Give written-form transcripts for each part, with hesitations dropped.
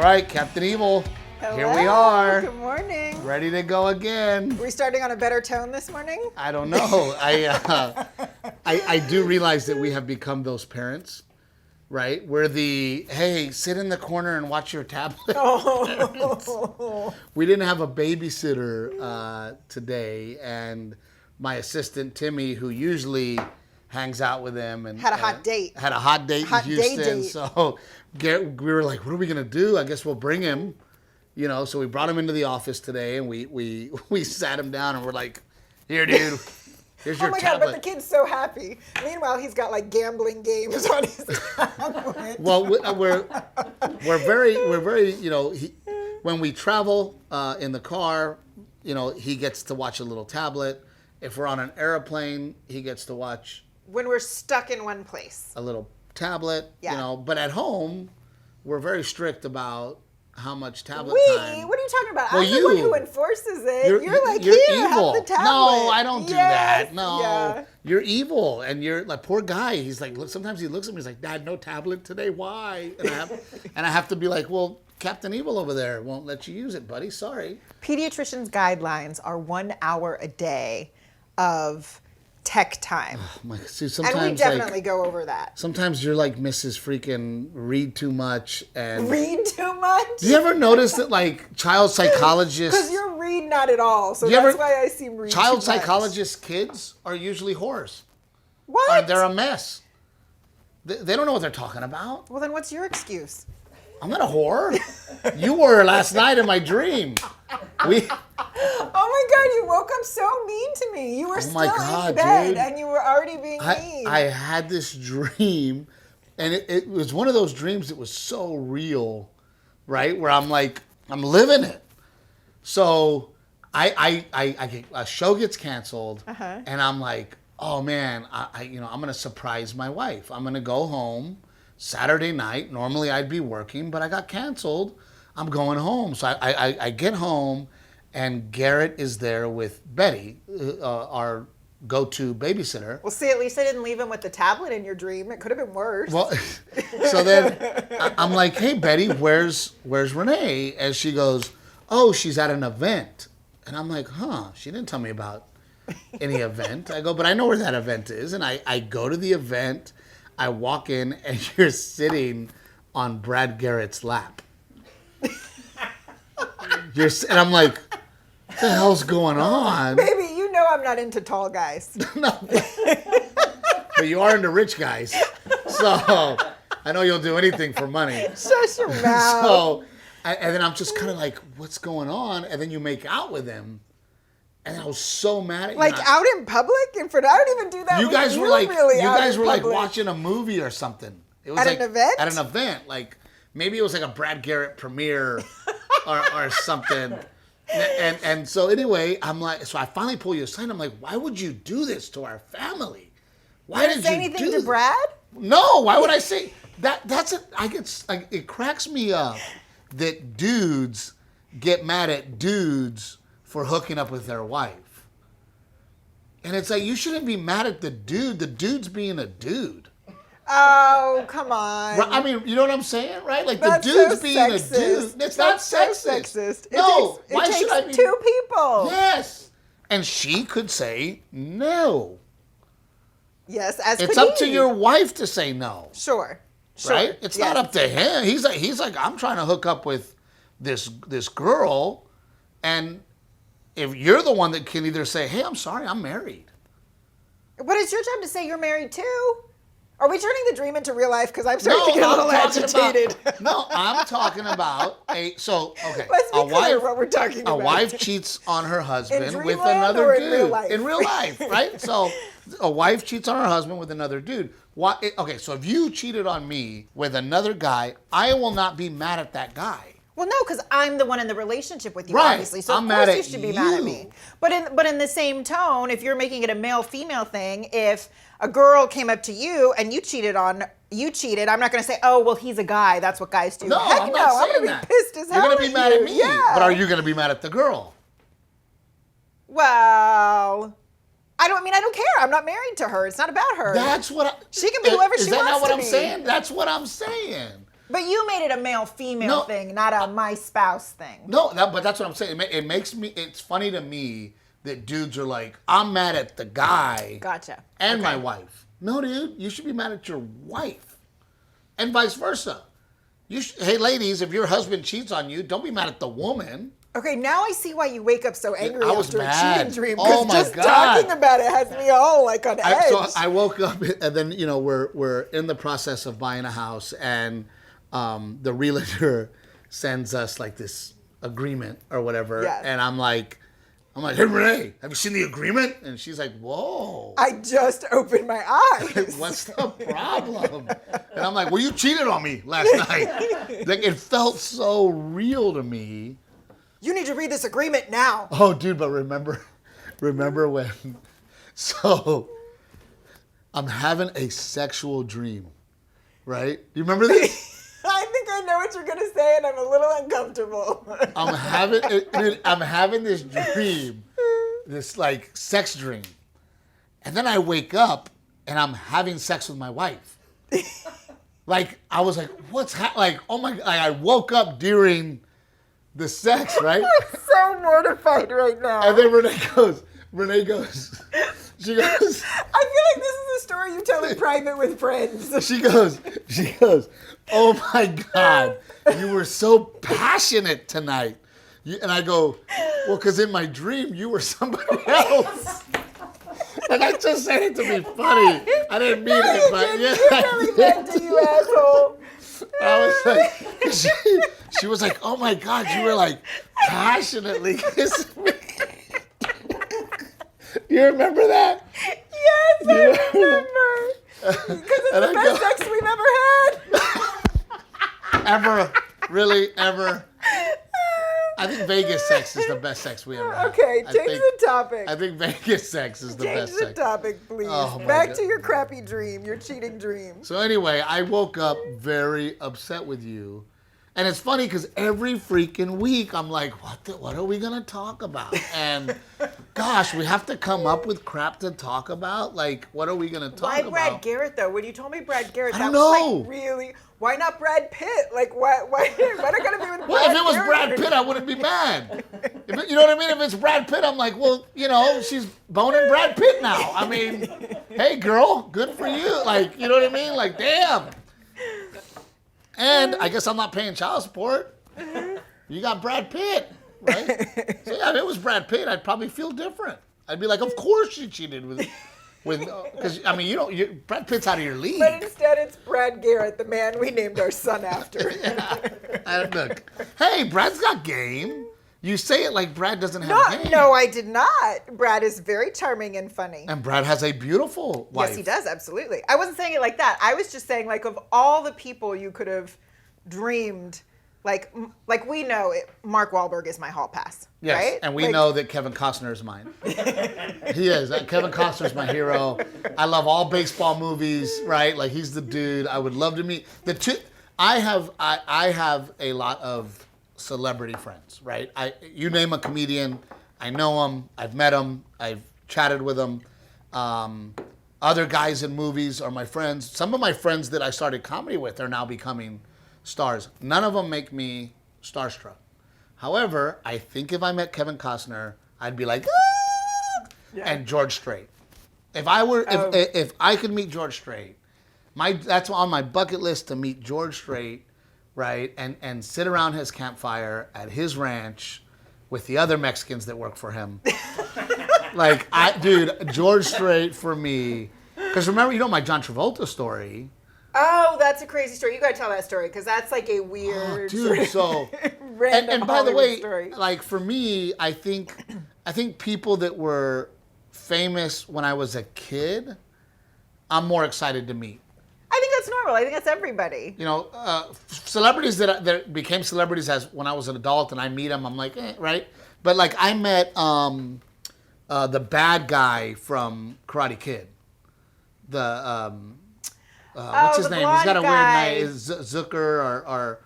right, Captain Evil. Hello. Here we are. Good morning. Ready to go again. Are we starting on a better tone this morning? I don't know. I do realize that we have become those parents, right? We're the, hey, sit in the corner and watch your tablet. Oh. We didn't have a babysitter today, and my assistant, Timmy, who usually hangs out with him. And Had a hot date. Had a hot date Hot in Houston. day date. So we were like, what are we going to do? I guess we'll bring him. You know, so we brought him into the office today, and we sat him down, and we're like, here, dude, here's your tablet. Oh my God, but the kid's so happy. Meanwhile, he's got like gambling games on his tablet. Well, we're very, you know, when we travel in the car, you know, he gets to watch a little tablet. If we're on an airplane, he gets to watch When we're stuck in one place. a little tablet, Yeah. you know. But at home, we're very strict about how much tablet time. What are you talking about? Well, I'm the one who enforces it. You're like, you're here, evil. have the tablet. No, I don't do Yes, that. No, yeah. You're evil, and you're like poor guy. He's like, look. Sometimes he looks at me. He's like, Dad, no tablet today. Why? And I have to be like, well, Captain Evil over there won't let you use it, buddy. Sorry. Pediatricians' guidelines are 1 hour a day of tech time. See, sometimes, And we definitely go over that. Sometimes you're like Mrs. Freaking read too much and Read too much? Do you ever notice that like child psychologists? Because you're read not at all, so You ever- that's why I seem read Child too much. psychologists' kids are usually whores. What? They're a mess. They don't know what they're talking about. Well, then what's your excuse? I'm not a whore. You were last night in my dream. Oh my God, you woke up so mean to me. You were still in bed dude. and you were already being mean. I had this dream, and it was one of those dreams that was so real, right? Where I'm like, I'm living it. So a show gets canceled, and I'm like, oh man, I'm gonna surprise my wife. I'm gonna go home Saturday night. Normally I'd be working, but I got canceled. I'm going home. So I get home, and Garrett is there with Betty, our go-to babysitter. Well, see, at least I didn't leave him with the tablet in your dream. It could have been worse. Well, so then I'm like, hey, Betty, where's Renae? And she goes, oh, she's at an event. And I'm like, huh, she didn't tell me about any event. I go, but I know where that event is. And I go to the event. I walk in, and you're sitting on Brad Garrett's lap. And I'm like, what the hell's going on? Baby, you know I'm not into tall guys. No, but you are into rich guys. So I know you'll do anything for money. Shut your mouth. So, and then I'm just kind of like, what's going on? And then you make out with him. And I was so mad at you. Like out in public? I don't even do that. You with guys you were like, really you out guys in were like public. watching a movie or something. It was At like an event? At an event, like maybe it was like a Brad Garrett premiere or something. And so anyway, I'm like, so I finally pull you aside. I'm like, why would you do this to our family? Why You did didn't say you anything do to this? Brad? No, why would I say that? That's it. I get like it cracks me up that dudes get mad at dudes for hooking up with their wife. And it's like, you shouldn't be mad at the dude. The dude's being a dude. Oh, come on. I mean, you know what I'm saying, right? Like That's the dude's so being sexist. a dude. It's not That's so sexist. sexist. No, it why takes should I be? two people. Yes. And she could say no. Yes, as It's could up to he. your wife to say no. Sure. Right? It's not up to him. He's like, I'm trying to hook up with this girl, and if you're the one that can either say, hey, I'm sorry, I'm married. But it's your job to say you're married too. Are we turning the dream into real life? Because I'm starting to get a little agitated. I'm talking about okay. Let's be clear what we're talking about. A wife cheats on her husband with dreamland another or dude. in real life? In real life, right? So a wife cheats on her husband with another dude. Why? Okay, so if you cheated on me with another guy, I will not be mad at that guy. Well, no, because I'm the one in the relationship with you, Right. obviously. So I'm of mad course you at should be mad at you. me. But in the same tone, if you're making it a male-female thing, if a girl came up to you and you cheated, I'm not going to say, oh, well, he's a guy. That's what guys do. No, Heck I'm no, not I'm saying going to that. be pissed as hell. You're gonna be mad at me. Yeah. But are you gonna be mad at the girl? Well, I don't care. I'm not married to her. It's not about her. That's what She can be whoever she Is that wants not what to I'm be. saying? That's what I'm saying. But you made it a male-female thing, not a my spouse thing. No, but that's what I'm saying. It makes me. It's funny to me that dudes are like, I'm mad at the guy. Gotcha. And my wife. No, dude, you should be mad at your wife, and vice versa. Hey, ladies, if your husband cheats on you, don't be mad at the woman. Okay, now I see why you wake up so angry I was after mad. a cheating dream. Oh Because my just God. talking about it has me all like on edge. So I woke up, and then we're in the process of buying a house, and the realtor sends us like this agreement or whatever, Yes. and I'm like, hey Renee, have you seen the agreement? And she's like, whoa. I just opened my eyes. What's the problem? And I'm like, well, you cheated on me last night. Like, it felt so real to me. You need to read this agreement now. Oh, dude, but remember when? So, I'm having a sexual dream, right? You remember this? I think I know what you're gonna say, and I'm a little uncomfortable. I'm having this dream, this like sex dream, and then I wake up and I'm having sex with my wife. Like I was like, like oh my! Like I woke up during the sex, right? I'm so mortified right now. And then Renee goes, she goes. I feel like this is a story you tell in private with friends. She goes, oh my God, you were so passionate tonight. And I go, well, because in my dream, you were somebody else. And I just said it to be funny. I didn't mean it, but yeah. You really meant to, you asshole. I was like, she was like, oh my God, you were like passionately kissing me. You remember that? Yes, I remember. Because it's the best sex we've ever had. Ever. Really, ever. I think Vegas sex is the best sex we ever had. Okay, change the topic. I think Vegas sex is the best Change the sex. topic, please. Oh, my Back God. to your crappy dream, your cheating dream. So anyway, I woke up very upset with you. And it's funny because every freaking week I'm like, what are we going to talk about? And gosh, we have to come up with crap to talk about. Like, what are we going to talk Why about? Brad Garrett, though? When you told me Brad Garrett, I that don't was know. like really... Why not Brad Pitt? Like, why are you going to be with Well, Brad if it was Garrett? Brad Pitt, I wouldn't be mad. You know what I mean? If it's Brad Pitt, I'm like, well, she's boning Brad Pitt now. I mean, hey, girl, good for you. Like, you know what I mean? Like, damn. And I guess I'm not paying child support. You got Brad Pitt, right? So yeah, if it was Brad Pitt, I'd probably feel different. I'd be like, of course she cheated with because I mean, Brad Pitt's out of your league. But instead, it's Brad Garrett, the man we named our son after. Look, hey, Brad's got game. You say it like Brad doesn't have game. No, I did not. Brad is very charming and funny. And Brad has a beautiful wife. Yes, he does, absolutely. I wasn't saying it like that. I was just saying, like, of all the people you could have dreamed, like we know Mark Wahlberg is my hall pass, Yes, right? and we know that Kevin Costner is mine. He is. Kevin Costner is my hero. I love all baseball movies, right? Like, he's the dude. I would love to meet the two. I have a lot of celebrity friends, right? You name a comedian, I know them. I've met them. I've chatted with them. Other guys in movies are my friends. Some of my friends that I started comedy with are now becoming stars. None of them make me starstruck. However, I think if I met Kevin Costner, I'd be like, ah! Yeah. And George Strait. If I could meet George Strait, that's on my bucket list to meet George Strait, right? And sit around his campfire at his ranch with the other Mexicans that work for him. Like, dude, George Strait for me. Because remember, my John Travolta story. Oh, that's a crazy story. You got to tell that story because that's like a weird, Dude, so random and by the Hollywood way, story. like for me, I think people that were famous when I was a kid, I'm more excited to meet. I think that's normal. I think that's everybody. Celebrities that became celebrities as when I was an adult and I meet them, I'm like, right? But like I met the bad guy from Karate Kid, what's his name? He's got a guy. weird name. Zucker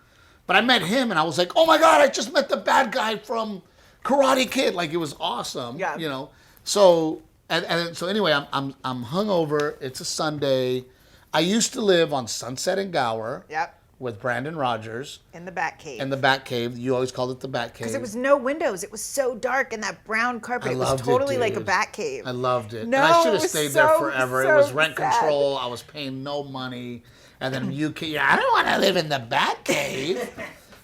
but I met him and I was like, oh my God, I just met the bad guy from Karate Kid. Like, it was awesome. Yeah. So so anyway, I'm hungover. It's a Sunday. I used to live on Sunset and Gower. Yep. with Brandon Rogers In the back cave. in the Batcave. You always called it the Batcave. Because it was no windows. It was so dark and that brown carpet. It was totally like a bat cave. I loved it. No, and I should it have was stayed so, there forever. so It was rent sad. control. I was paying no money. And then I don't want to live in the Batcave.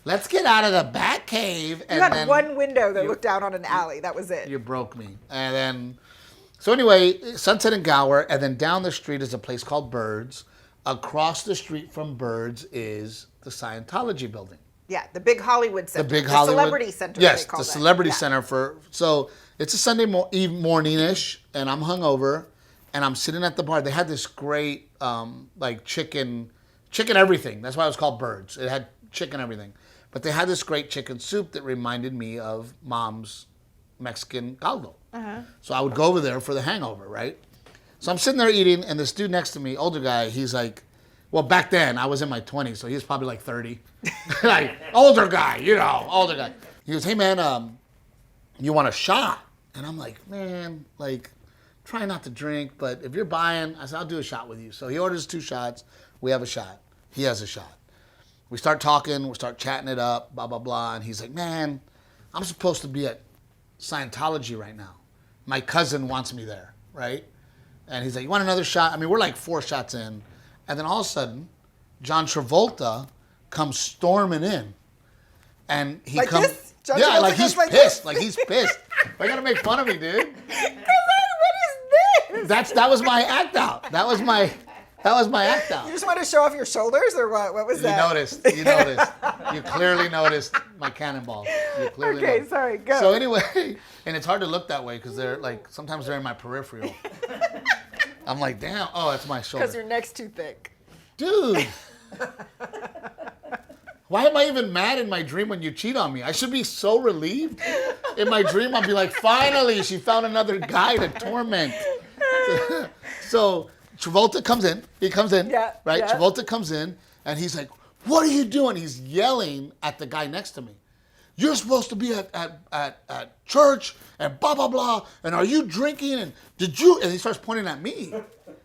Let's get out of the Batcave. You had one window that looked down on an alley. That was it. You broke me. And then, so anyway, Sunset and Gower, and then down the street is a place called Birds. Across the street from Birds is the Scientology building. Yeah, the big Hollywood Center. The big Hollywood. Celebrity Center. Yes, they call the it. Celebrity Yeah. Center for, so it's a Sunday morning-ish, and I'm hungover, and I'm sitting at the bar. They had this great, like chicken everything. That's why it was called Birds. It had chicken everything. But they had this great chicken soup that reminded me of Mom's Mexican caldo. So I would go over there for the hangover, right? So I'm sitting there eating, and this dude next to me, older guy, he's like, well, back then, I was in my 20s, so he was probably like 30. Like, older guy, older guy. He goes, hey, man, you want a shot? And I'm like, man, like, try not to drink, but if you're buying, I said, I'll do a shot with you. So he orders 2 shots. We have a shot. He has a shot. We start talking, we start chatting it up, blah, blah, blah. And he's like, man, I'm supposed to be at Scientology right now. My cousin wants me there, right? And he's like, you want another shot? I mean, we're like 4 shots in. And then all of a sudden, John Travolta comes storming in. And he Like comes. this? John Yeah, Travolta like he's goes like pissed. this? Like he's pissed. Why you gotta make fun of me, dude? What is this? That was my act out. That was my act out. You just want to show off your shoulders, or what? What was that? You noticed. You clearly noticed my cannonball. You clearly Okay, noticed. sorry, go. So anyway, and it's hard to look that way because they're like, sometimes they're in my peripheral. I'm like, damn, oh, that's my shoulder. Because your neck's too thick. Dude. Why am I even mad in my dream when you cheat on me? I should be so relieved. In my dream, I'll be like, finally, she found another guy to torment. So Travolta comes in. He comes in, right? Yeah. Travolta comes in, and he's like, what are you doing? He's yelling at the guy next to me. You're supposed to be at church, and blah, blah, blah, and are you drinking? And did you? And he starts pointing at me.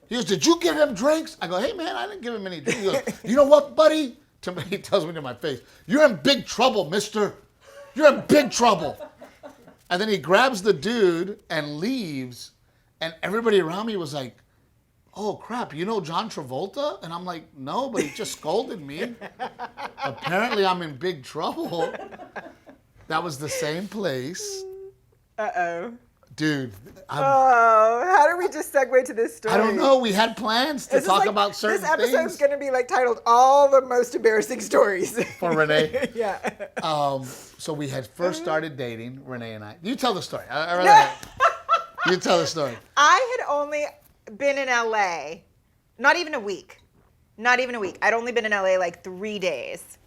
He goes, did you give him drinks? I go, hey, man, I didn't give him any drinks. He goes, you know what, buddy? He tells me to my face, you're in big trouble, mister. You're in big trouble. And then he grabs the dude and leaves. And everybody around me was like, oh, crap, you know John Travolta? And I'm like, no, but he just scolded me. Apparently I'm in big trouble. That was the same place. Uh-oh. Dude, Oh, how did we just segue to this story? I don't know. We had plans to This is talk like- about certain This episode's things. going to be like titled "All the Most Embarrassing Stories." For Renae. Yeah. So we had first started dating, Renae and I. You tell the story. I rather you tell the story. I had only been in LA, not even a week. I'd only been in LA like 3 days.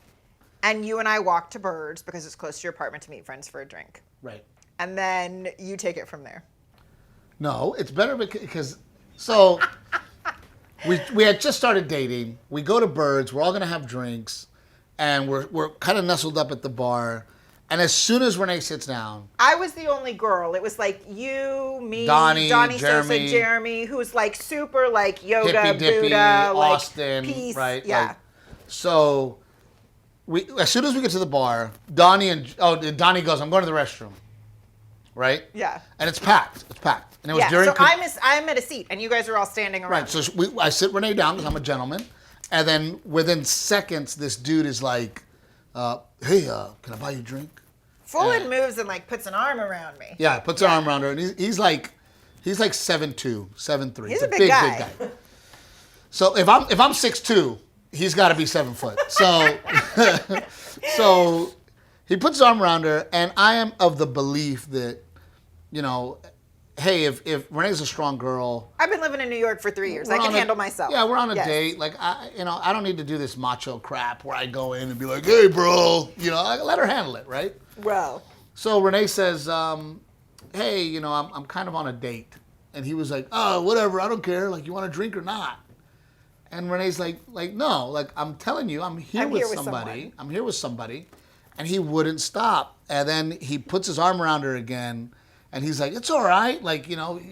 And you and I walked to Birds because it's close to your apartment to meet friends for a drink. Right. And then you take it from there. No, it's better because so we had just started dating. We go to Birds. We're all gonna have drinks, and we're kind of nestled up at the bar. And as soon as Renae sits down, I was the only girl. It was like you, me, Donnie, Sosa, Jeremy, Jeremy, who's like super like yoga, hippy dippy, Buddha, Austin, like peace. right? Yeah. Like, so as soon as we get to the bar, Donnie goes, I'm going to the restroom. Right? Yeah. And it's packed. It's packed. And it was Yeah. during So I'm at a seat, and you guys are all standing around. Right. So I sit Renae down because I'm a gentleman, and then within seconds, this dude is like, "Hey, can I buy you a drink?" Fullen moves and like puts an arm around me. Yeah, puts an arm around her, and he's like 7'2", 7'3". He's a big guy. So if I'm 6'2", he's got to be 7 foot. So so he puts his arm around her, and I am of the belief that, hey, if Renee's a strong girl, I've been living in New York for 3 years. I we're can on a- handle myself. Yeah, we're on a Yes. date. Like, I don't need to do this macho crap where I go in and be like, hey, bro, I let her handle it, right? Well, So Renae says, hey, I'm kind of on a date. And he was like, oh, whatever, I don't care. Like, you want a drink or not? And Renee's like, no, like, I'm telling you, I'm here with somebody. I'm here with somebody. And he wouldn't stop. And then he puts his arm around her again. And he's like, it's all right. Like,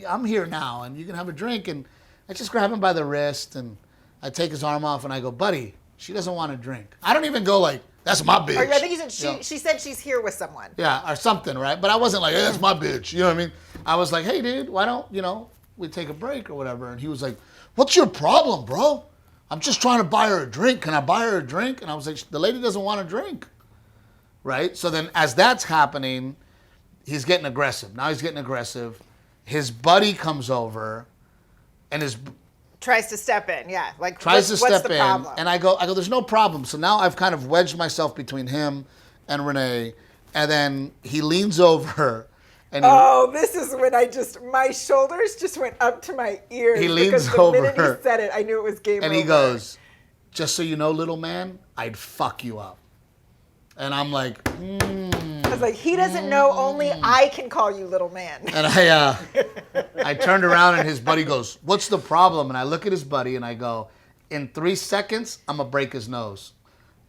I'm here now and you can have a drink. And I just grab him by the wrist and I take his arm off and I go, buddy, she doesn't want to drink. I don't even go like, that's my bitch. Or I think he said she said she's here with someone. Yeah, or something, right? But I wasn't like, hey, that's my bitch. You know what I mean? I was like, hey, dude, why don't, we take a break or whatever? And he was like, what's your problem, bro? I'm just trying to buy her a drink. Can I buy her a drink? And I was like, the lady doesn't want a drink, right? So then as that's happening, he's getting aggressive. Now he's getting aggressive. His buddy comes over and Tries to step in, yeah. Like, tries to what's step the in, problem? and I go, there's no problem. So now I've kind of wedged myself between him and Renae, and then he leans over, and this is when my shoulders just went up to my ears. He leans because the over minute he said it, I knew it was game over. and he goes, just so you know, little man, I'd fuck you up. And I'm like, I was like, he doesn't know, only I can call you little man. And I turned around and his buddy goes, what's the problem? And I look at his buddy and I go, in 3 seconds, I'm going to break his nose.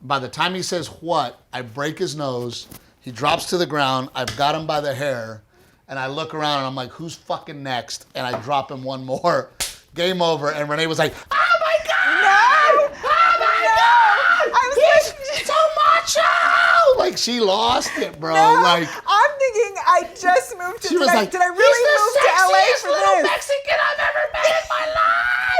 By the time he says what, I break his nose. He drops to the ground. I've got him by the hair. And I look around and I'm like, who's fucking next? And I drop him one more. Game over. And Renae was like, oh my God! No! Oh my God! I was He's so macho! Like, she lost it, bro. No, Like, I'm thinking I just moved to she was like, did I really move to LA for little this? Mexican I've ever met in my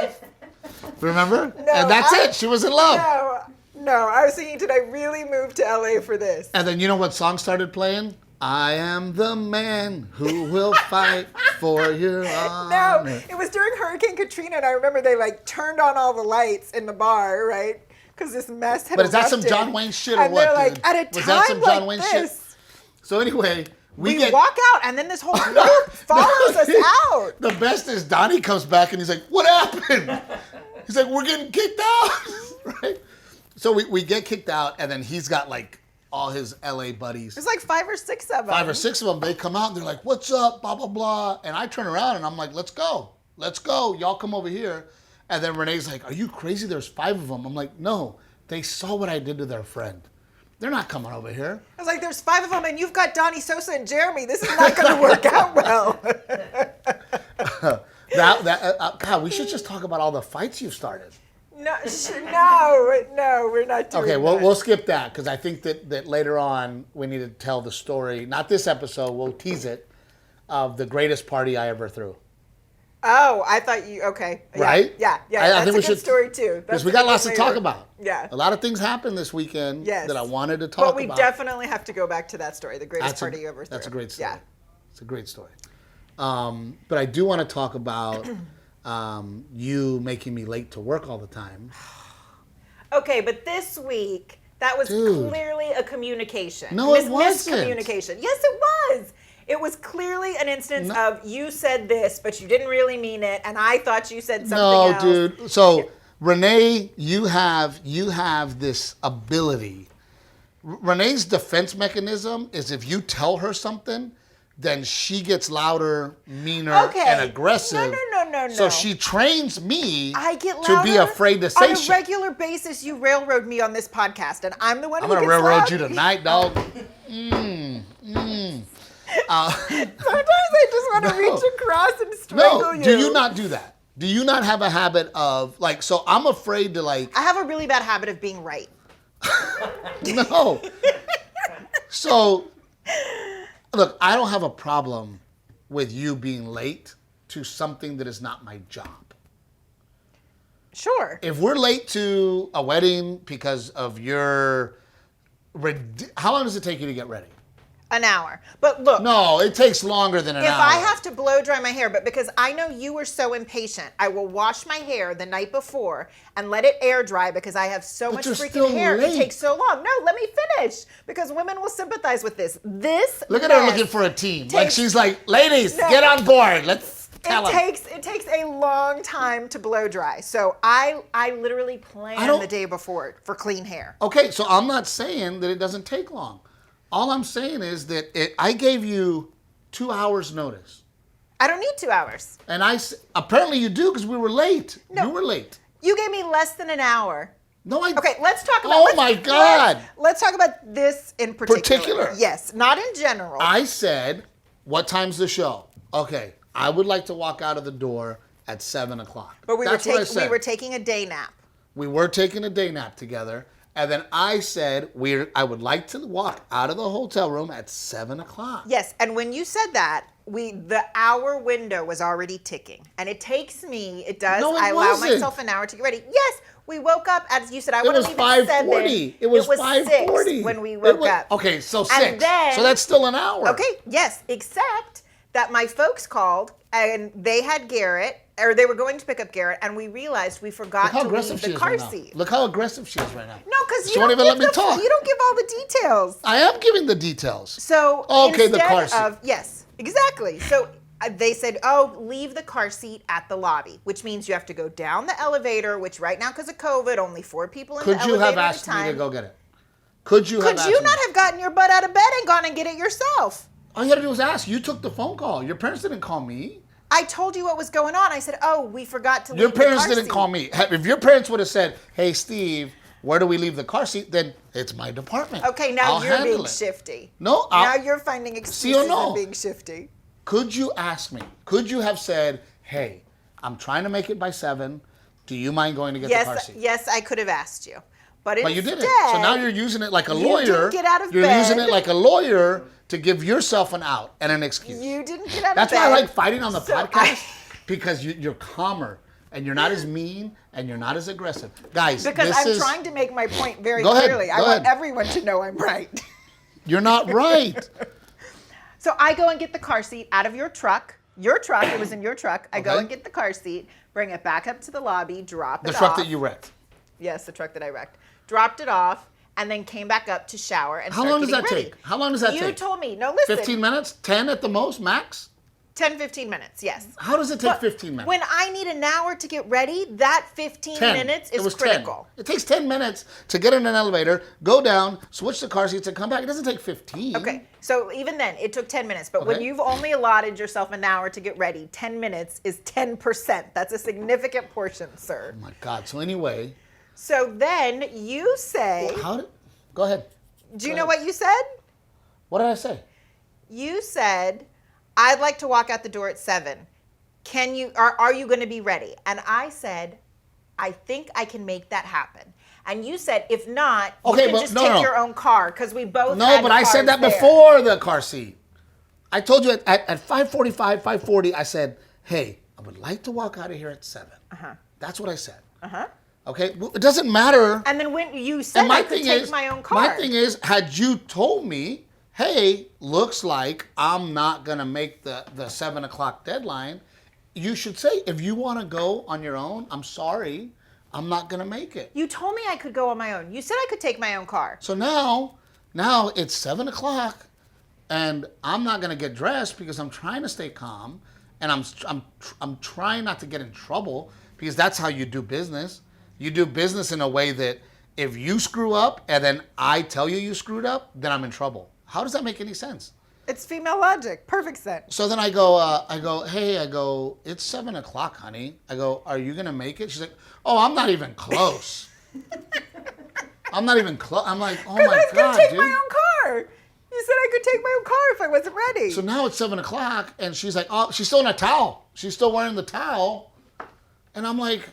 life. Remember? No, And that's it. She was in love. No, I was thinking, did I really move to LA for this? And then you know what song started playing? I am the man who will fight for your honor. No, it was during Hurricane Katrina, and I remember they turned on all the lights in the bar, right? Because this mess had But is that some erupted. John Wayne shit or and what? they're like, dude? at a Was time that some like John Wayne this, shit? So anyway, we get walk out, and then this whole group follows us out. The best is Donnie comes back and he's like, what happened? He's like, we're getting kicked out, right? So we get kicked out, and then he's got like all his LA buddies. There's like 5 or 6 of them. 5 or 6 of them, they come out and they're like, what's up, blah, blah, blah. And I turn around and I'm like, let's go. Y'all come over here. And then Renee's like, are you crazy? There's 5 of them. I'm like, no, they saw what I did to their friend. They're not coming over here. I was like, there's 5 of them, and you've got Donnie Sosa and Jeremy. This is not going to work out well. God, we should just talk about all the fights you've started. No, we're not doing Okay, that. we'll skip that because I think that later on we need to tell the story. Not this episode, we'll tease it, of the greatest party I ever threw. Oh, I thought you, okay. Right? Yeah. I That's think a we good should, story, too. Because we got lots to talk about. Yeah. A lot of things happened this weekend Yes. that I wanted to talk about. But we definitely have to go back to that story, the greatest party you ever threw. That's a great story. Yeah. It's a great story. But I do want to talk about you making me late to work all the time. Okay, but this week, that was Dude. clearly a communication. No, it wasn't. Miscommunication. Yes, it was. It was clearly an instance of you said this, but you didn't really mean it, and I thought you said something else. No, dude. So, Renae, you have this ability. Renee's defense mechanism is if you tell her something, then she gets louder, meaner, and aggressive. No. So she trains me I get louder to be afraid to say on a shit. regular basis. You railroad me on this podcast, and I'm the one I'm who gonna gets railroad loud. you tonight, dog. Sometimes I just want to reach across and strangle No, you. do you not do that? Do you not have a habit of so I'm afraid to I have a really bad habit of being right. no. So, look, I don't have a problem with you being late to something that is not my job. Sure. If we're late to a wedding because of your... How long does it take you to get ready? An hour. But look. No, it takes longer than an hour. If I have to blow dry my hair, but because I know you are so impatient, I will wash my hair the night before and let it air dry because I have so much you're freaking still hair. late. It takes so long. No, let me finish because women will sympathize with this. Look at her looking for a team. Like takes- she's like, ladies, No. get on board. Let's tell them. It takes a long time to blow dry. So I literally plan the day before for clean hair. Okay, so I'm not saying that it doesn't take long. All I'm saying is that I gave you 2 hours notice. I don't need 2 hours. And apparently you do because we were late. No. You were late. You gave me less than an hour. No, Okay, let's talk about. Oh my God. Let's talk about this in particular. Yes, not in general. I said, what time's the show? Okay, I would like to walk out of the door at 7 o'clock. But we That's what I said. were taking a day nap. We were taking a day nap together. And then I said, I would like to walk out of the hotel room at 7 o'clock. Yes, and when you said that, the hour window was already ticking. And it takes me, it does, No, it I allow wasn't. myself an hour to get ready. Yes, we woke up, as you said, I It want to was leave at 7. 5:40. It was 5:40 6 when we woke up. Okay, so And 6. then- So that's still an hour. Okay, yes, except that my folks called and they had Garrett, or they were going to pick up Garrett, and we realized we forgot Look how to leave aggressive she the is car right now. seat. Look how aggressive she is right now. No, because She won't even let me talk. You don't give all the details. I am giving the details. So Okay, the instead car seat. of yes, exactly. So they said, "Oh, leave the car seat at the lobby," which means you have to go down the elevator. Which right now, because of COVID, only 4 people in Could the you elevator have at a asked me time. to go get it? Could you Could have you asked not me? have gotten your butt out of bed and gone and get it yourself? All you had to do was ask. You took the phone call. Your parents didn't call me. I told you what was going on. I said, "Oh, we forgot to leave Your the parents car didn't seat." call me. If your parents would have said, "Hey, Steve, where do we leave the car seat?" Then it's my department. Okay, now I'll you're handle being it. shifty. No, now you're finding excuses no? and being shifty. Could you ask me? Could you have said, "Hey, I'm trying to make it by 7. Do you mind going to get the car seat?" Yes, I could have asked you, but But you instead, didn't. So now you're using it like a you lawyer. didn't get out of You're using bed. it like a lawyer to give yourself an out and an excuse. You didn't get out That's of bed. why I like fighting on the So podcast because you're calmer and you're not as mean and you're not as aggressive, guys. Because this I'm is, trying to make my point very Go ahead, clearly. I go want ahead. everyone to know I'm right. You're not right. So I go and get the car seat out of your truck. Your truck, it was in your truck. I go Okay. and get the car seat, bring it back up to the lobby, drop The it truck off. that you wrecked. Yes, the truck that I wrecked. Dropped it off and then came back up to shower and How start long does getting that ready. take? How long does that You take? told me. No, listen. 15 minutes? 10 at the most, max? 10, 15 minutes, yes. How does it take But 15 minutes? When I need an hour to get ready, that 15 10. minutes It is was critical. 10. It takes 10 minutes to get in an elevator, go down, switch the car seats, and come back. It doesn't take 15. Okay, so even then, it took 10 minutes. But when Okay. you've only allotted yourself an hour to get ready, 10 minutes is 10%. That's a significant portion, sir. Oh my God. So anyway, So then you say, go ahead. do you go know ahead. what you said? What did I say? You said, I'd like to walk out the door at 7. Are you going to be ready? And I said, I think I can make that happen. And you said, if not, you Okay, can but just no, take no. your own car because we both No, had but I said cars that there. before the car seat. I told you at 5:45, 5:40, I said, hey, I would like to walk out of here at 7. Uh-huh. That's what I said. Uh-huh. Okay? Well, it doesn't matter. And then when you said I could take my own car. My thing is, had you told me, hey, looks like I'm not going to make the 7 o'clock deadline, you should say, if you want to go on your own, I'm sorry, I'm not going to make it. You told me I could go on my own. You said I could take my own car. So now it's 7 o'clock, and I'm not going to get dressed because I'm trying to stay calm, and I'm trying not to get in trouble because that's how you do business. You do business in a way that if you screw up and then I tell you screwed up, then I'm in trouble. How does that make any sense? It's female logic. Perfect sense. So then hey, it's 7 o'clock, honey. I go, are you going to make it? She's like, oh, I'm not even close. I'm not even close. I'm like, oh my I was God, going to take dude. my own car. You said I could take my own car if I wasn't ready. So now it's 7 o'clock, and she's like, oh, she's still in a towel. She's still wearing the towel. And I'm like,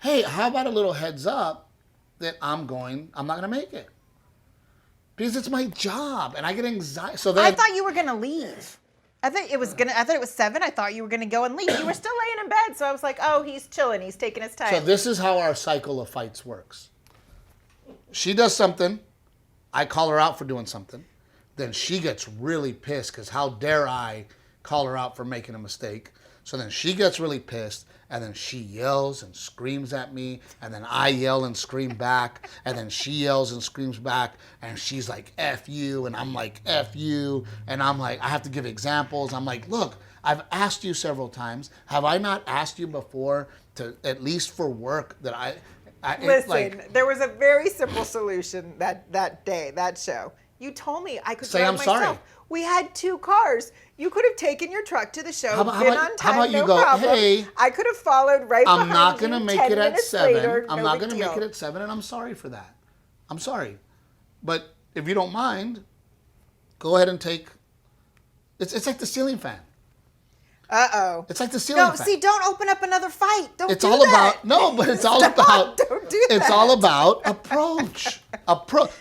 hey, how about a little heads up that I'm not going to make it? Because it's my job, and I get anxiety. So then I thought you were going to leave. I thought it was 7. I thought you were going to go and leave. You were still laying in bed, so I was like, oh, he's chilling. He's taking his time. So this is how our cycle of fights works. She does something. I call her out for doing something. Then she gets really pissed because how dare I call her out for making a mistake. So then she gets really pissed, and then she yells and screams at me, and then I yell and scream back, and then she yells and screams back, and she's like, F you, and I'm like, F you, and I'm like, I have to give examples. I'm like, look, I've asked you several times. Have I not asked you before to, at least for work, that Listen, there was a very simple solution that day, that show. You told me I could Say, drive I'm myself. sorry. We had 2 cars. You could have taken your truck to the show, How about- been how about- on time, how about you no go, problem. hey, I could have followed right I'm behind not you going to make 10 it at minutes 7. later, I'm no not big going to make deal. it at 7, and I'm sorry for that. I'm sorry. But if you don't mind, go ahead and take... It's like the ceiling fan. Uh-oh. It's like the ceiling fan. No, see, don't open up another fight. Don't it's do all that. about no, but it's all about Don't do that. It's all about approach.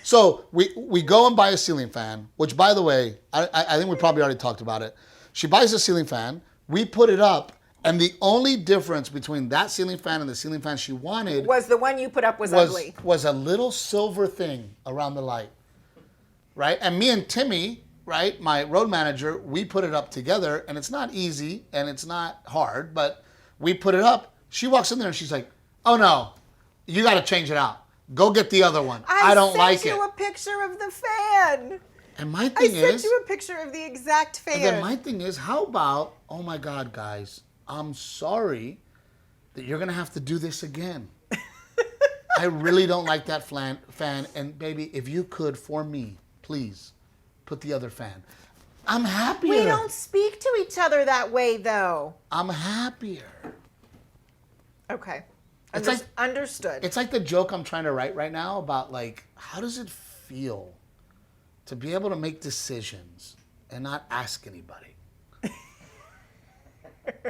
So we go and buy a ceiling fan, which by the way, I think we probably already talked about it. She buys a ceiling fan, we put it up, and the only difference between that ceiling fan and the ceiling fan she wanted was the one you put up was ugly. Was a little silver thing around the light. Right? And me and Timmy, right, my road manager, we put it up together, and it's not easy and it's not hard, but we put it up. She walks in there and she's like, "Oh no, you got to change it out. Go get the other one. I don't like it." I sent you a picture of the fan. And my thing is, I sent you a picture of the exact fan. And then my thing is, how about, oh my God, guys, I'm sorry that you're gonna have to do this again. I really don't like that fan, and baby, if you could for me. Please, put the other fan. I'm happier. We don't speak to each other that way, though. I'm happier. Okay. Understood. It's like the joke I'm trying to write right now about, like, how does it feel to be able to make decisions and not ask anybody?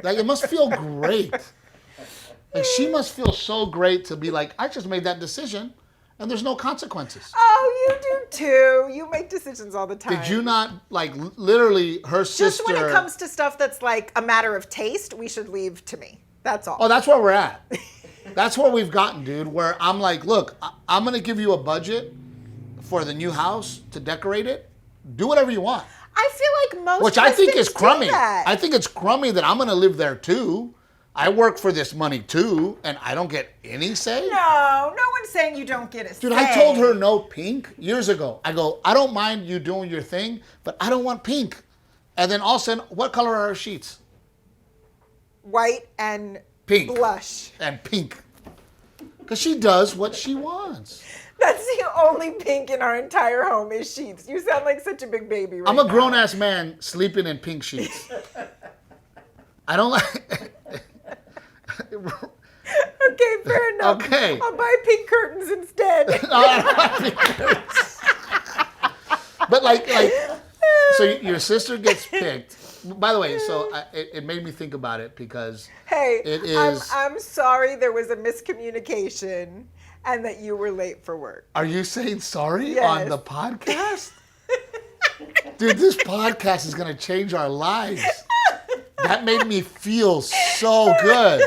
Like, it must feel great. Like, she must feel so great to be like, I just made that decision. And there's no consequences. Oh, you do too. You make decisions all the time. Did you not, like, literally, her sister... Just when it comes to stuff that's, like, a matter of taste, we should leave to me. That's all. Oh, that's where we're at. That's where we've gotten, dude, where I'm like, look, I'm going to give you a budget for the new house to decorate it. Do whatever you want. I feel like most Which I think is crummy. That. I think it's crummy that I'm going to live there, too. I work for this money too, and I don't get any say? No one's saying you don't get a say. Dude, I told her no pink years ago. I go, I don't mind you doing your thing, but I don't want pink. And then all of a sudden, what color are our sheets? White and pink. Blush. And pink. Because she does what she wants. That's the only pink in our entire home is sheets. You sound like such a big baby right now. I'm a grown-ass man sleeping in pink sheets. I don't like... Okay, fair enough. Okay. I'll buy pink curtains instead. No, I don't like pink curtains. But like, so your sister gets picked. By the way, so it made me think about it because hey, it is. I'm sorry there was a miscommunication and that you were late for work. Are you saying sorry Yes. on the podcast? Dude, this podcast is gonna change our lives. That made me feel so good.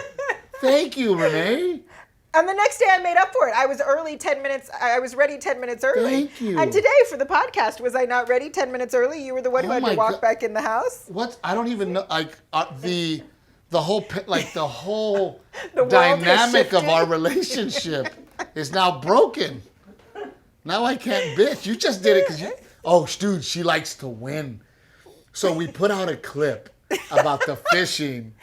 Thank you, Renae. And the next day I made up for it. I was ready 10 minutes early. Thank you. And today for the podcast, was I not ready 10 minutes early? You were the one who had to walk back in the house? What? I don't even know. Like the whole The dynamic of our relationship is now broken. Now I can't bitch. You just did it because dude, she likes to win. So we put out a clip about the fishing.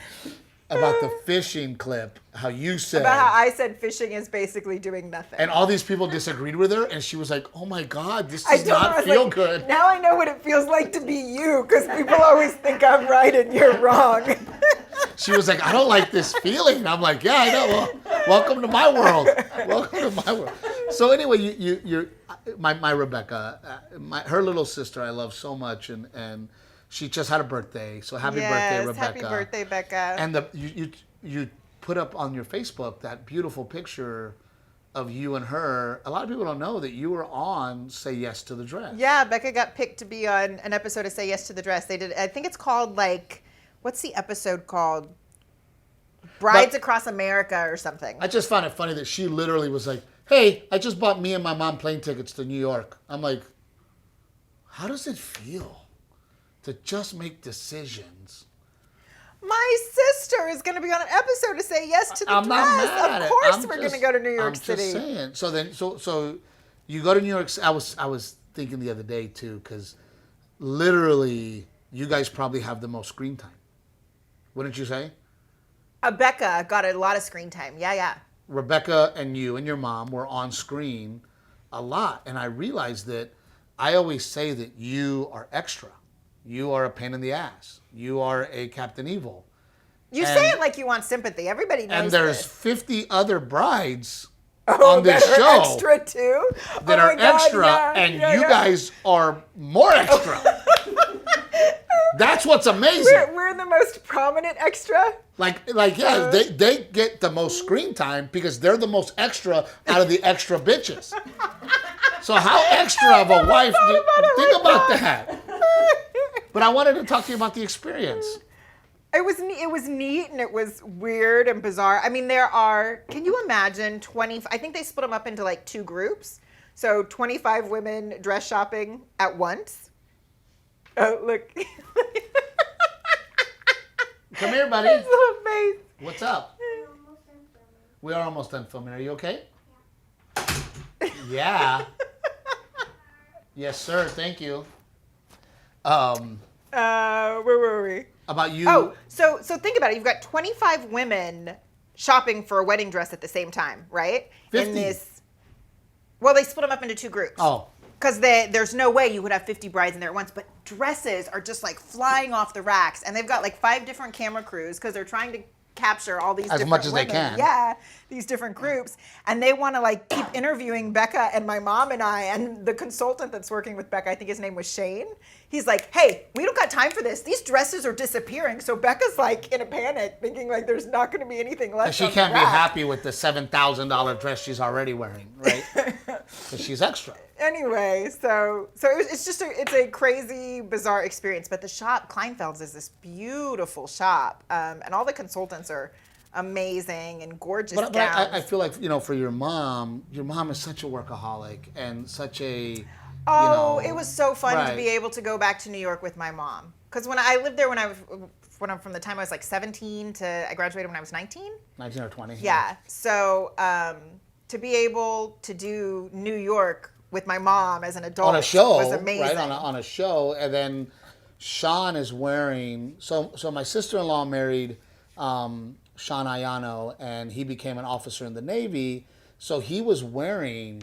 About the fishing clip, how you said. About how I said fishing is basically doing nothing. And all these people disagreed with her, and she was like, oh my God, this does not feel good. Now I know what it feels like to be you, because people always think I'm right and you're wrong. She was like, I don't like this feeling. And I'm like, yeah, I know. Well, welcome to my world. Welcome to my world. So anyway, you're my Rebecca, her little sister I love so much, and she just had a birthday, so happy birthday, Rebecca. Happy birthday, Becca. And you put up on your Facebook that beautiful picture of you and her. A lot of people don't know that you were on Say Yes to the Dress. Yeah, Becca got picked to be on an episode of Say Yes to the Dress. They did. I think it's called what's the episode called? Brides Across America or something. I just found it funny that she literally was like, hey, I just bought me and my mom plane tickets to New York. I'm like, how does it feel to just make decisions? My sister is going to be on an episode to Say Yes to the I'm Dress. not mad at Of it. course we're going to go to New York City. I'm just saying. So you go to New York. I was thinking the other day too, because literally you guys probably have the most screen time. Wouldn't you say? Becca got a lot of screen time. Yeah. Rebecca and you and your mom were on screen a lot, and I realized that I always say that you are extra. You are a pain in the ass. You are a Captain Evil. You say it like you want sympathy. Everybody knows. And there's this. 50 other brides on this that show are extra too. that are extra, and you guys are more extra. That's what's amazing. We're the most prominent extra. Like yeah, they get the most screen time because they're the most extra out of the extra bitches. So how extra of a wife? Think about that. But I wanted to talk to you about the experience. It was neat and it was weird and bizarre. I mean, can you imagine 20, I think they split them up into like 2 groups. So 25 women dress shopping at once. Oh, look. Come here, buddy. His little face. What's up? We are almost done filming. Are you okay? Yeah. Yes, sir. Thank you. Where were we? About you. Oh, so think about it. You've got 25 women shopping for a wedding dress at the same time, right? 50. Well, they split them up into 2 groups. Oh. Because there's no way you would have 50 brides in there at once, but dresses are just like flying off the racks, and they've got like 5 different camera crews because they're trying to capture all these as different much as women. they can. Yeah, these different groups, and they want to like keep interviewing Becca and my mom and I, and the consultant that's working with Becca, I think his name was Shane. He's like, hey, we don't got time for this. These dresses are disappearing. So Becca's like in a panic, thinking like there's not going to be anything left. And she can't be happy with the $7,000 dress she's already wearing, right? Because she's extra. Anyway, so it's a crazy, bizarre experience. But the shop, Kleinfeld's, is this beautiful shop, and all the consultants are amazing and gorgeous But gowns. I feel like, for your mom is such a workaholic and such a... It was so fun right. to be able to go back to New York with my mom. Because when I lived there from the time I was like 17 to I graduated when I was 19. 19 or 20. Yeah. So to be able to do New York with my mom as an adult on a show, was amazing. Right? On a show. And then Sean is wearing... So my sister-in-law married Sean Ayano, and he became an officer in the Navy. So he was wearing...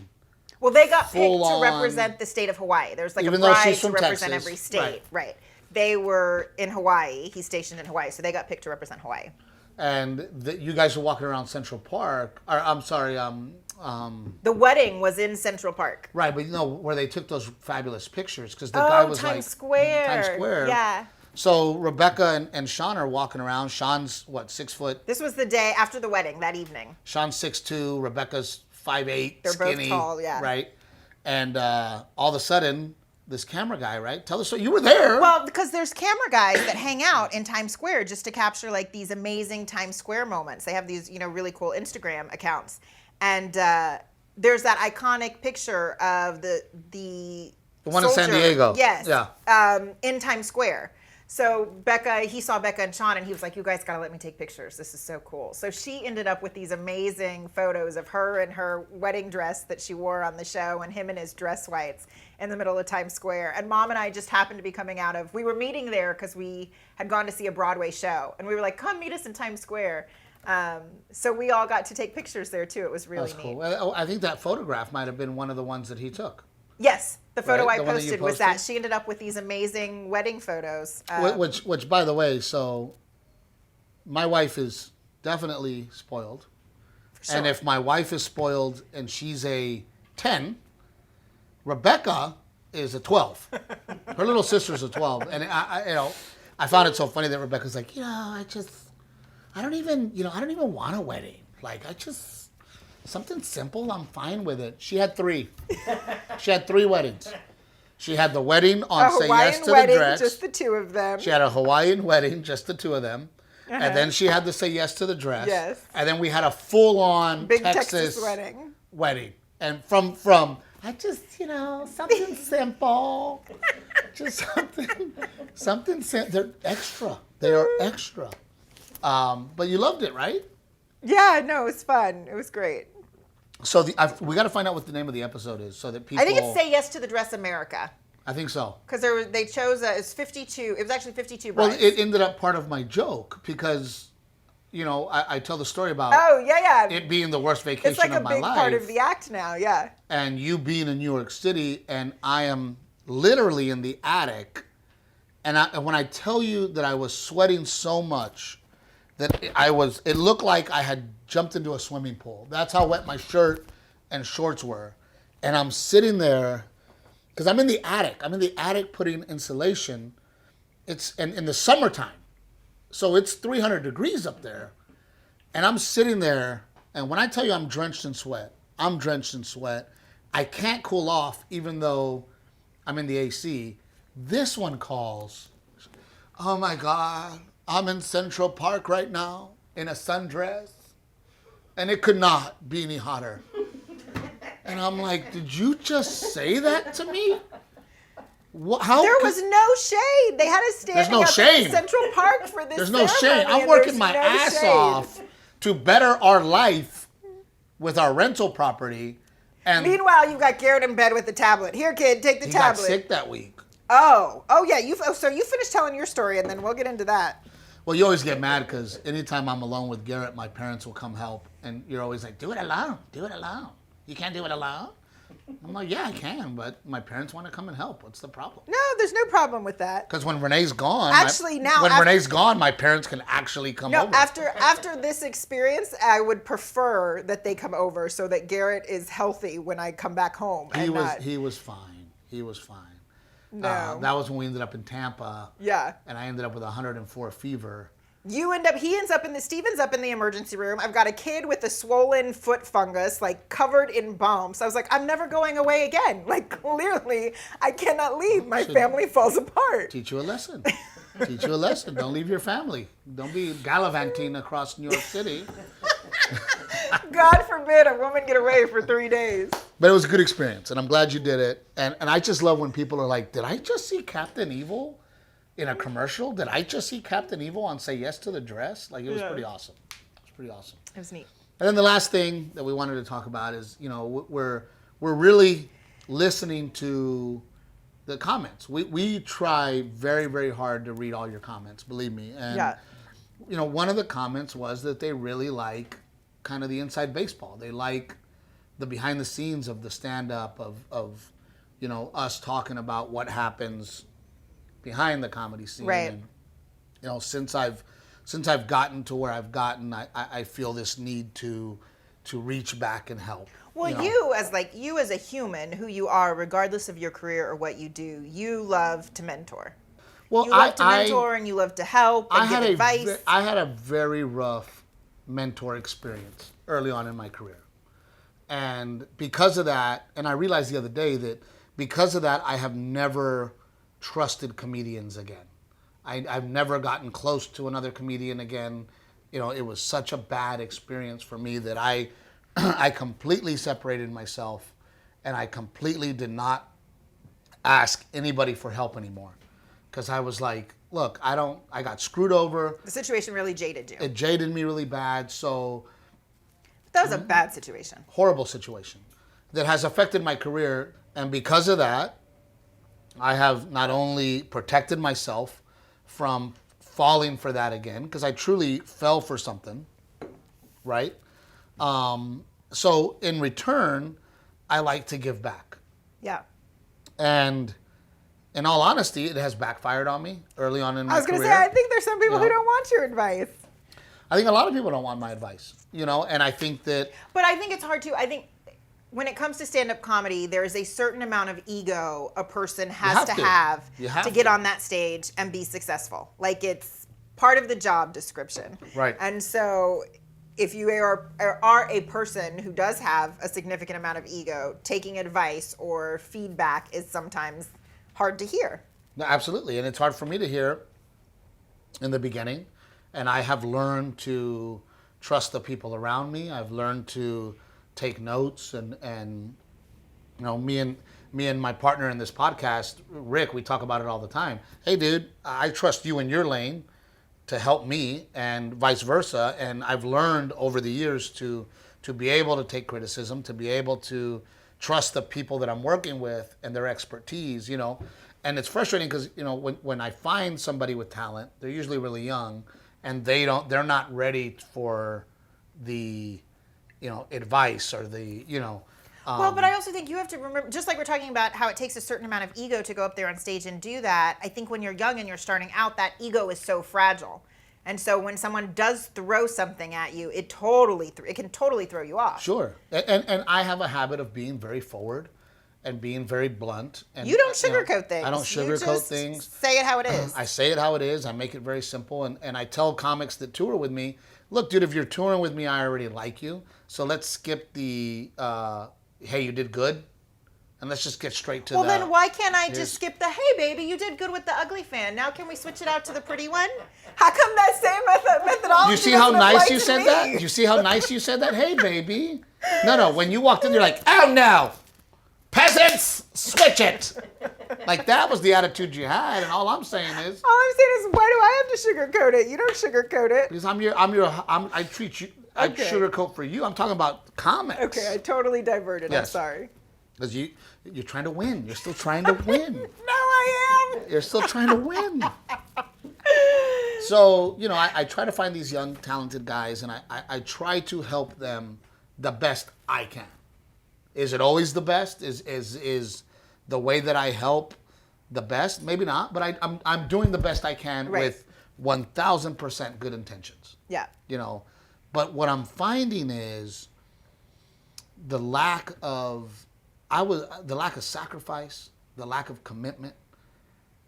Well, they got picked to on, represent the state of Hawaii. There's like even a bride she's to from represent Texas, every state. Right. They were in Hawaii. He's stationed in Hawaii, so they got picked to represent Hawaii. And you guys were walking around Central Park. Or, I'm sorry. The wedding was in Central Park. Right, but where they took those fabulous pictures because the guy was Times Square. Times Square. Yeah. So Rebecca and Sean are walking around. Sean's 6 foot. This was the day after the wedding, that evening. Sean's 6'2", Rebecca's 5'8", They're skinny. both tall, yeah. Right, and all of a sudden, this camera guy, right? Tell us, so you were there. Well, because there's camera guys that hang out in Times Square just to capture like these amazing Times Square moments. They have these, really cool Instagram accounts, and there's that iconic picture of the one in San Diego. Yes. Yeah. In Times Square. So he saw Becca and Sean, and he was like, you guys got to let me take pictures. This is so cool. So she ended up with these amazing photos of her in her wedding dress that she wore on the show and him in his dress whites in the middle of Times Square. And Mom and I just happened to be coming out of, we were meeting there because we had gone to see a Broadway show. And we were like, come meet us in Times Square. So we all got to take pictures there, too. It was really neat. Cool. Well, I think that photograph might have been one of the ones that he took. Yes, the photo right? I posted was that. She ended up with these amazing wedding photos. Which, by the way, so my wife is definitely spoiled. Sure. And if my wife is spoiled and she's a 10, Rebecca is a 12. Her little sister's a 12. And I found it so funny that Rebecca's like, I don't even want a wedding. Like, something simple, I'm fine with it. She had 3. She had 3 weddings. She had the wedding on Say Yes to the Dress. Just the 2 of them. She had a Hawaiian wedding, just the 2 of them. Uh-huh. And then she had the Say Yes to the Dress. Yes. And then we had a full-on big Texas wedding. And from something simple. Just something simple. They're extra. They are extra. But you loved it, right? Yeah, no, it was fun. It was great. So we got to find out what the name of the episode is, so that people. I think it's "Say Yes to the Dress America." I think so. Because they chose it's 52. It was actually 52 brides. Well, it ended up part of my joke because, I tell the story about. Oh yeah. It being the worst vacation it's like of my life. It's like a big part of the act now. Yeah. And you being in New York City, and I am literally in the attic, and when I tell you that I was sweating so much that it looked like I had jumped into a swimming pool. That's how wet my shirt and shorts were. And I'm sitting there, because I'm in the attic. I'm in the attic putting insulation, it's in the summertime. So it's 300 degrees up there. And I'm sitting there, and when I tell you I'm drenched in sweat, I'm drenched in sweat. I can't cool off even though I'm in the AC. This one calls, oh my God, I'm in Central Park right now in a sundress. And it could not be any hotter. And I'm like, did you just say that to me? There was no shade. They had us standing no up shame. in Central Park for this There's no ceremony, shame. I'm and working there's my no ass shade. off to better our life with our rental property. And Meanwhile, you got Garrett in bed with the tablet. Here, kid, take the he tablet. got sick that week. Oh yeah. So you finish telling your story, and then we'll get into that. Well, you always get mad because anytime I'm alone with Garrett, my parents will come help. And you're always like, do it alone. Do it alone. You can't do it alone? I'm like, yeah, I can, but my parents want to come and help. What's the problem? No, there's no problem with that. Because when Renee's gone, Renee's gone, my parents can actually come over. After this experience, I would prefer that they come over so that Garrett is healthy when I come back home. He was fine. He was fine. No. That was when we ended up in Tampa. Yeah. And I ended up with 104 fever. Steve ends up in the emergency room. I've got a kid with a swollen foot fungus, like covered in bumps. I was like, I'm never going away again. Like, clearly, I cannot leave. My family falls apart. Teach you a lesson. Teach you a lesson. Don't leave your family. Don't be gallivanting across New York City. God forbid a woman get away for 3 days. But it was a good experience, and I'm glad you did it. And I just love when people are like, did I just see Captain Evil in a commercial? Did I just see Captain Evil on Say Yes to the Dress? Like, it was pretty awesome. It was pretty awesome. It was neat. And then the last thing that we wanted to talk about is, we're really listening to the comments. We try very, very hard to read all your comments, believe me. And, one of the comments was that they really like kind of the inside baseball. They like the behind the scenes of the stand-up, of us talking about what happens behind the comedy scene. Right. And, since I've gotten to where I've gotten, I feel this need to reach back and help. Well, you as a human who you are, regardless of your career or what you do, you love to mentor. Well, you love to mentor and you love to help and give advice. I had a very rough mentor experience early on in my career. And because of that, and I realized the other day that because of that, I have never trusted comedians again. I've never gotten close to another comedian again. It was such a bad experience for me that I completely separated myself, and I completely did not ask anybody for help anymore. Because I was like, look, I got screwed over. The situation really jaded you. It jaded me really bad, so... That was a bad situation. Horrible situation that has affected my career. And because of that, I have not only protected myself from falling for that again, because I truly fell for something, right? So in return, I like to give back. Yeah. And in all honesty, it has backfired on me early on in my career. I was going to say, I think there's some people who don't want your advice. I think a lot of people don't want my advice, and I think that... But I think it's hard too. I think when it comes to stand-up comedy, there's a certain amount of ego a person has to have to get on that stage and be successful. Like, it's part of the job description. Right. And so if you are a person who does have a significant amount of ego, taking advice or feedback is sometimes hard to hear. No, absolutely. And it's hard for me to hear in the beginning. And I have learned to trust the people around me. I've learned to take notes, and me and my partner in this podcast, Rick, we talk about it all the time. Hey, dude, I trust you in your lane to help me, and vice versa. And I've learned over the years to be able to take criticism, to be able to trust the people that I'm working with and their expertise. And it's frustrating because when I find somebody with talent, they're usually really young. And they're not ready for the, advice or the, well, but I also think you have to remember, just like we're talking about how it takes a certain amount of ego to go up there on stage and do that, I think when you're young and you're starting out, that ego is so fragile. And so when someone does throw something at you, it can totally throw you off. Sure. And I have a habit of being very forward and being very blunt. And You don't sugarcoat things. I don't You sugarcoat just things. say it how it is. I say it how it is. I make it very simple. And I tell comics that tour with me, look, dude, if you're touring with me, I already like you. So let's skip the, hey, you did good. And let's just get straight to well, then why can't I just skip the, hey, baby, you did good with the ugly fan. Now can we switch it out to the pretty one? How come that same methodology You see how doesn't nice apply you to said me? that? You see how nice you said that? Hey, baby. No, when you walked in, you're like, oh, no. Peasants, switch it. Like, that was the attitude you had. And all I'm saying is, All I'm saying is, why do I have to sugarcoat it? You don't sugarcoat it. because I treat you, I Okay. sugarcoat for you. I'm talking about comics. Okay, I totally diverted. Yes. I'm sorry. Because you're trying to win. You're still trying to win. No, I am. You're still trying to win. So, I try to find these young, talented guys, and I try to help them the best I can. Is it always the best? Is the way that I help the best? Maybe not, but I'm doing the best I can Right. with 1,000% good intentions. Yeah. But what I'm finding is the lack of sacrifice, the lack of commitment.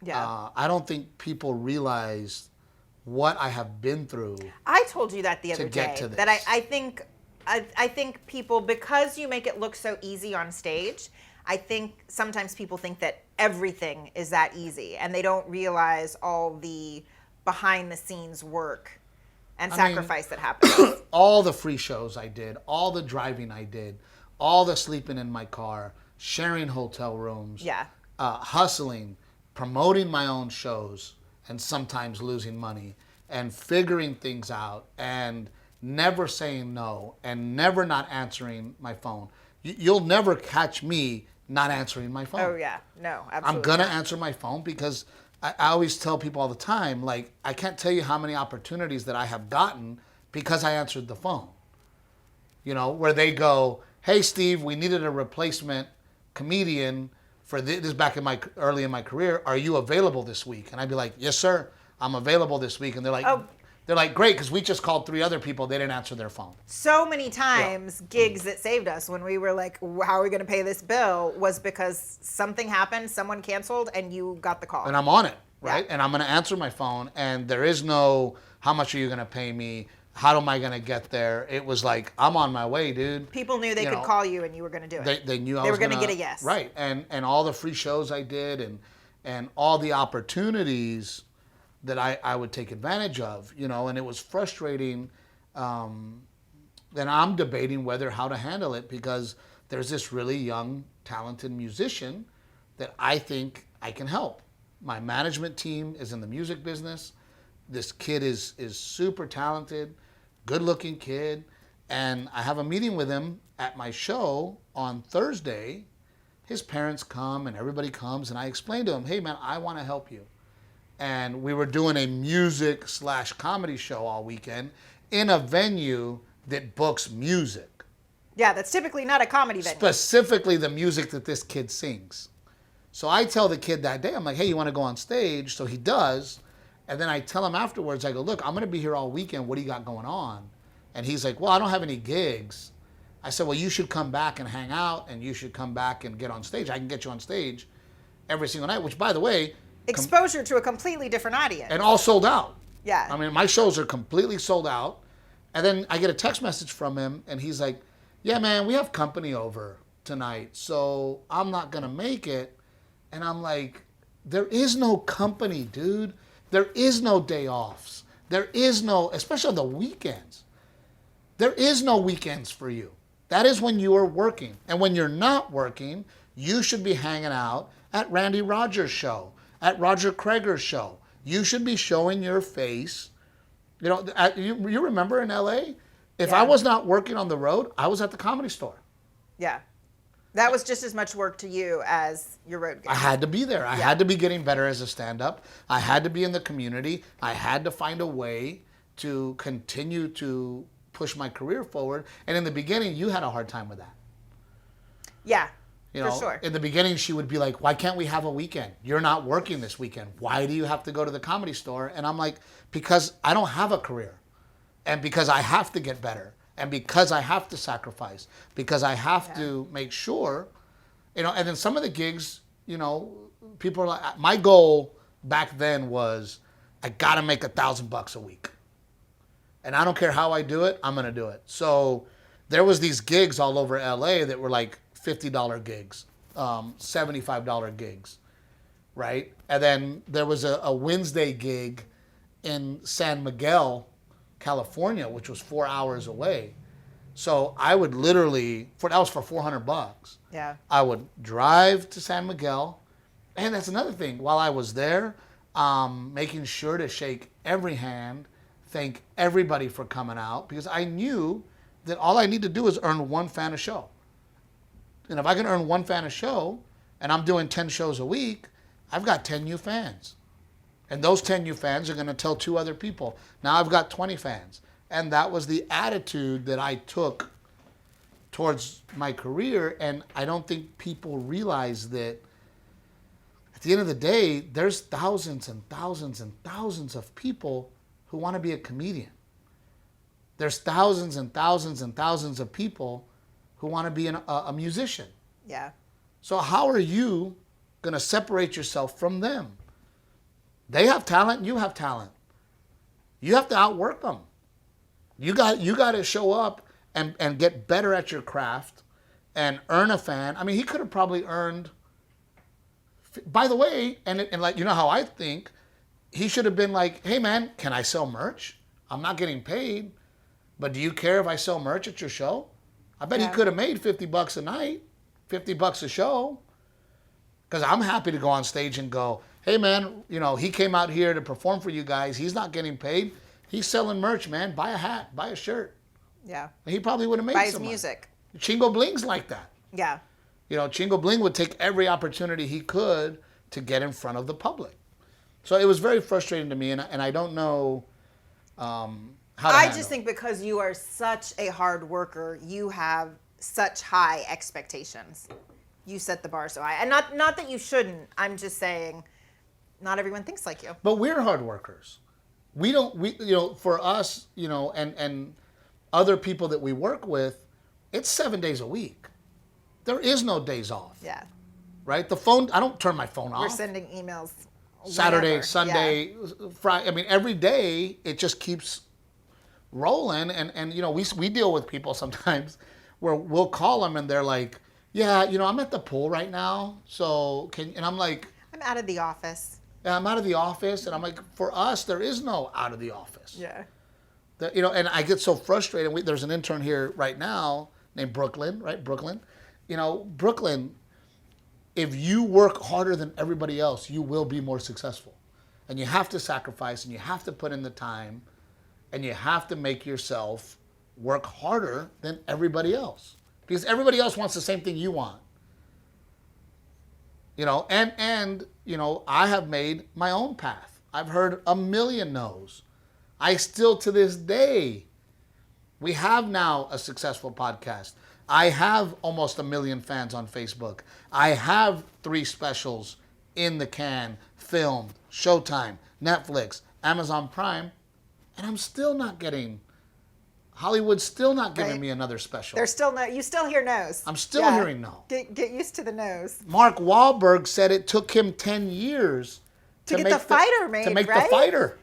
Yeah. I don't think people realize what I have been through. I told you that the other get day. to That this. I think people, because you make it look so easy on stage, I think sometimes people think that everything is that easy, and they don't realize all the behind the scenes work and sacrifice that happens. All the free shows I did, all the driving I did, all the sleeping in my car, sharing hotel rooms, Yeah. Hustling, promoting my own shows, and sometimes losing money, and figuring things out, and never saying no, and never not answering my phone. You'll never catch me not answering my phone. Oh yeah, no, absolutely. I'm gonna not. answer my phone because I always tell people all the time, like, I can't tell you how many opportunities that I have gotten because I answered the phone. Where they go, hey, Steve, we needed a replacement comedian for this is back early in my career. Are you available this week? And I'd be like, yes, sir, I'm available this week. And they're like, great, because we just called 3 other people. They didn't answer their phone. So many times, gigs that saved us when we were like, how are we going to pay this bill, was because something happened, someone canceled, and you got the call. And I'm on it, right? Yeah. And I'm going to answer my phone. And there is no, how much are you going to pay me? How am I going to get there? It was like, I'm on my way, dude. People knew they could call you and you were going to do it. They knew I they was were going to gonna get a yes. Right. And all the free shows I did and all the opportunities that I would take advantage of, and it was frustrating. And I'm debating how to handle it because there's this really young, talented musician that I think I can help. My management team is in the music business. This kid is super talented, good-looking kid, and I have a meeting with him at my show on Thursday. His parents come and everybody comes, and I explain to him, hey, man, I want to help you. And we were doing a music/comedy show all weekend in a venue that books music. Yeah, that's typically not a comedy venue. Specifically the music that this kid sings. So I tell the kid that day, I'm like, hey, you want to go on stage? So he does. And then I tell him afterwards, I go, look, I'm going to be here all weekend. What do you got going on? And he's like, well, I don't have any gigs. I said, well, you should come back and hang out, and you should come back and get on stage. I can get you on stage every single night, which, by the way, exposure to a completely different audience. and all sold out. Yeah. I mean, my shows are completely sold out. And then I get a text message from him, and he's like, yeah, man, we have company over tonight, so I'm not going to make it. And I'm like, there is no company, dude. There is no day offs. There is no, especially on the weekends. There is no weekends for you. That is when you are working. And when you're not working, you should be hanging out at Randy Rogers' show, at Roger Kreger's show. You should be showing your face. You remember in LA? If I was not working on the road, I was at the Comedy Store. Yeah. That was just as much work to you as your road gig. I had to be there. I had to be getting better as a stand-up. I had to be in the community. I had to find a way to continue to push my career forward. And in the beginning, you had a hard time with that. Yeah, For sure. In the beginning, she would be like, why can't we have a weekend? You're not working this weekend. Why do you have to go to the Comedy Store? And I'm like, because I don't have a career. And because I have to get better. And because I have to sacrifice. Because I have to make sure. And then some of the gigs, people are like, my goal back then was, I gotta make $1,000 a week. And I don't care how I do it, I'm gonna do it. So there was these gigs all over LA that were like $50 gigs, $75 gigs, right? And then there was a Wednesday gig in San Miguel, California, which was 4 hours away. So I would literally, that was for $400. Yeah. I would drive to San Miguel. And that's another thing. While I was there, making sure to shake every hand, thank everybody for coming out, because I knew that all I need to do is earn one fan a show. And if I can earn one fan a show, and I'm doing 10 shows a week, I've got 10 new fans. And those 10 new fans are going to tell 2 other people. Now I've got 20 fans. And that was the attitude that I took towards my career. And I don't think people realize that at the end of the day, there's thousands and thousands and thousands of people who want to be a comedian. There's thousands and thousands and thousands of people who want to be a musician. Yeah. So how are you going to separate yourself from them? They have talent, you have talent. You have to outwork them. You got to show up and get better at your craft and earn a fan. I mean, he could have probably earned, by the way, and like, how I think, he should have been like, hey man, can I sell merch? I'm not getting paid, but do you care if I sell merch at your show? I bet he could have made $50 a night, $50 a show. Because I'm happy to go on stage and go, hey man, he came out here to perform for you guys. He's not getting paid. He's selling merch, man. Buy a hat, buy a shirt. Yeah. And he probably would have made Buy his some music. money. Chingo Bling's like that. Yeah. Chingo Bling would take every opportunity he could to get in front of the public. So it was very frustrating to me, and I don't know how to I handle just it. think because you are such a hard worker, you have such high expectations. You set the bar so high. And not that you shouldn't. I'm just saying not everyone thinks like you. But we're hard workers. For us, and other people that we work with, it's 7 days a week. There is no days off. Yeah. Right? The phone, I don't turn my phone off. We're sending emails Saturday, whenever. Sunday, Friday. I mean, every day it just keeps rolling. And we deal with people sometimes where we'll call them and they're like, yeah, I'm at the pool right now. So and I'm like, I'm out of the office. yeah, I'm out of the office. And I'm like, for us, there is no out of the office. Yeah. And I get so frustrated. There's an intern here right now named Brooklyn, right? Brooklyn. Brooklyn, if you work harder than everybody else, you will be more successful. And you have to sacrifice, and you have to put in the time, and you have to make yourself work harder than everybody else. Because everybody else wants the same thing you want. I have made my own path. I've heard a million no's. I still, to this day, we have now a successful podcast. I have almost 1 million fans on Facebook. I have 3 specials in the can, filmed, Showtime, Netflix, Amazon Prime, and I'm still not getting, Hollywood's still not giving me another special. There's still no, you still hear no's. I'm still hearing no. Get used to the no's. Mark Wahlberg said it took him 10 years to get the Fighter made, to make right? the Fighter.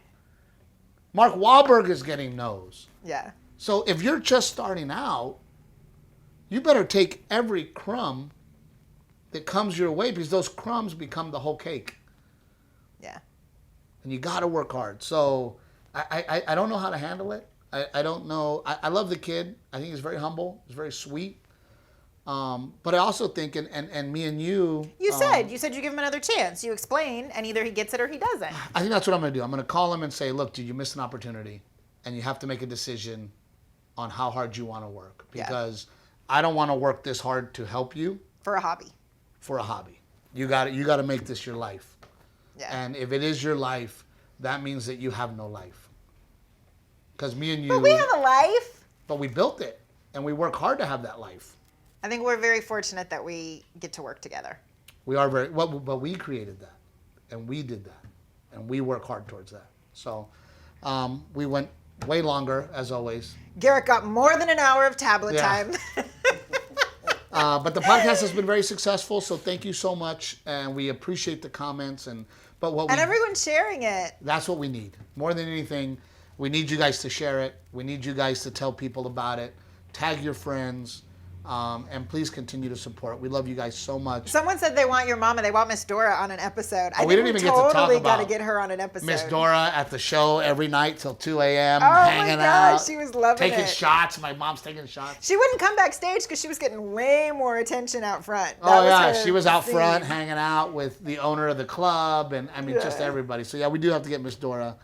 Mark Wahlberg is getting no's. Yeah. So if you're just starting out, you better take every crumb that comes your way, because those crumbs become the whole cake. Yeah. And you got to work hard. So I don't know how to handle it. I don't know. I love the kid. I think he's very humble. He's very sweet. But I also think, and me and you... You said you give him another chance. You explain, and either he gets it or he doesn't. I think that's what I'm going to do. I'm going to call him and say, look, dude, you missed an opportunity, and you have to make a decision on how hard you want to work. Because I don't want to work this hard to help you. For a hobby. For a hobby. You got to make this your life. Yeah. And if it is your life, that means that you have no life. Because me and you... But we have a life. But we built it, and we work hard to have that life. I think we're very fortunate that we get to work together. We are very... Well, but we created that, and we did that, and we work hard towards that. So we went way longer, as always. Garrett got more than an hour of tablet time. But the podcast has been very successful, so thank you so much, and we appreciate the comments and everyone's sharing it. That's what we need more than anything. We need you guys to share it. We need you guys to tell people about it. Tag your friends. And please continue to support. We love you guys so much. Someone said they want your mama. They want Miss Dora on an episode. We didn't even get to talk totally got about to get her on an episode. Miss Dora at the show every night till 2 a.m. Oh hanging my gosh, out. she was loving taking it. shots. My mom's taking shots. She wouldn't come backstage because she was getting way more attention out front. Oh yeah, she was out front hanging out with the owner of the club and just everybody. So yeah, we do have to get Miss Dora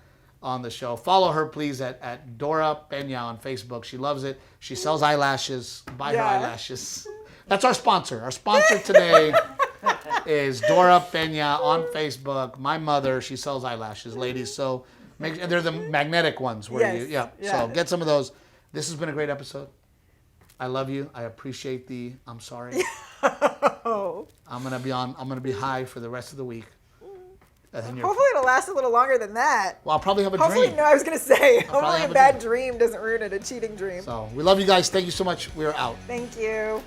on the show. Follow her, please, at Dora Pena on Facebook. She loves it. She sells eyelashes. Buy her eyelashes. That's our sponsor. Our sponsor today is Dora Pena on Facebook. My mother, she sells eyelashes, ladies. So they're the magnetic ones. So get some of those. This has been a great episode. I love you. I appreciate I'm sorry. I'm gonna be high for the rest of the week. Hopefully it'll last a little longer than that. Well, I'll probably have a dream. No, I was going to say, hopefully a bad dream doesn't ruin it, a cheating dream. So we love you guys. Thank you so much. We're out. Thank you.